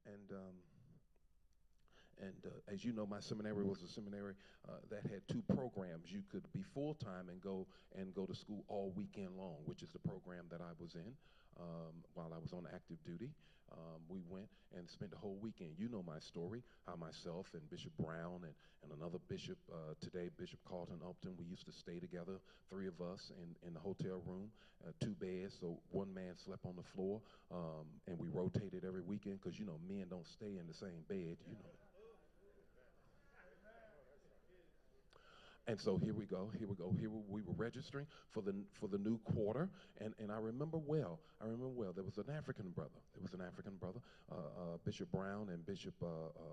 And as you know, my seminary was a seminary that had two programs. You could be full time and go to school all weekend long, which is the program that I was in while I was on active duty. We went and spent the whole weekend. You know my story, how myself and Bishop Brown and another bishop today, Bishop Carlton Upton, we used to stay together, three of us in the hotel room, two beds, so one man slept on the floor, and we rotated every weekend because, you know, men don't stay in the same bed, you know. And so here we go, here we go. We were registering for the new quarter, and I remember well. There was an African brother. Bishop Brown and Bishop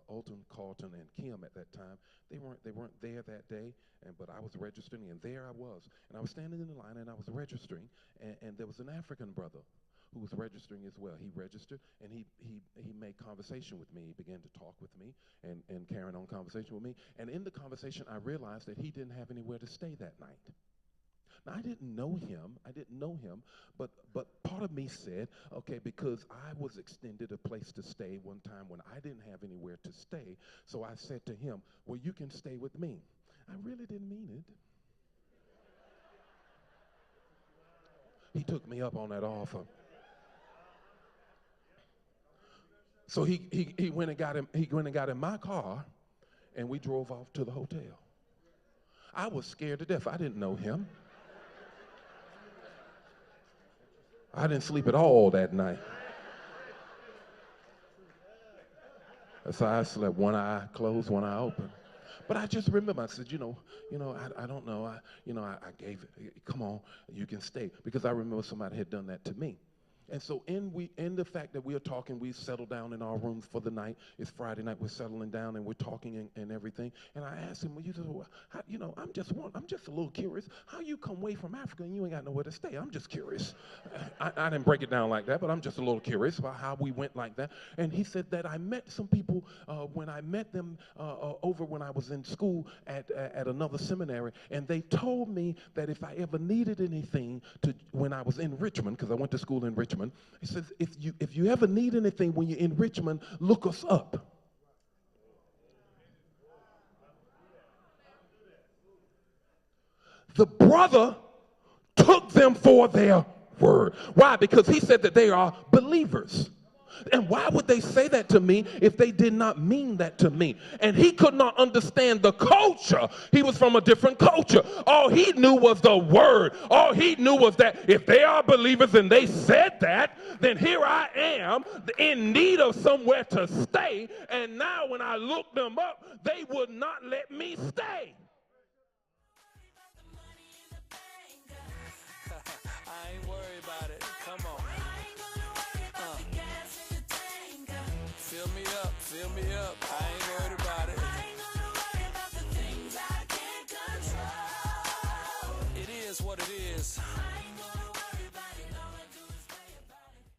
Alton, Carlton, and Kim at that time. They weren't there that day, but I was registering, and there I was, and I was standing in the line, and I was registering, and there was an African brother who was registering as well. He registered, and he made conversation with me. He began to talk with me and carrying on conversation with me. And in the conversation, I realized that he didn't have anywhere to stay that night. Now, I didn't know him, but part of me said, okay, because I was extended a place to stay one time when I didn't have anywhere to stay, so I said to him, well, you can stay with me. I really didn't mean it. He took me up on that offer. So he went and got in my car, and we drove off to the hotel. I was scared to death. I didn't know him. I didn't sleep at all that night. So I slept one eye closed, one eye open. But I just remember, I said, I don't know. I gave it, come on, you can stay. Because I remember somebody had done that to me. And so in the fact that we are talking, we settled down in our rooms for the night. It's Friday night, we're settling down and we're talking and everything. And I asked him, I'm just a little curious. How you come away from Africa and you ain't got nowhere to stay? I'm just curious. I didn't break it down like that, but I'm just a little curious about how we went like that. And he said that I met some people when I met them over when I was in school at another seminary, and they told me that if I ever needed anything when I was in Richmond, because I went to school in Richmond, he says, if you ever need anything when you're in Richmond, look us up. The brother took them for their word. Why? Because he said that they are believers. And why would they say that to me if they did not mean that to me? And he could not understand the culture. He was from a different culture. All he knew was the word. All he knew was that if they are believers and they said that, then here I am in need of somewhere to stay. And now when I looked them up, they would not let me stay. I ain't worried about it. Come on. Fill me up. I ain't worried.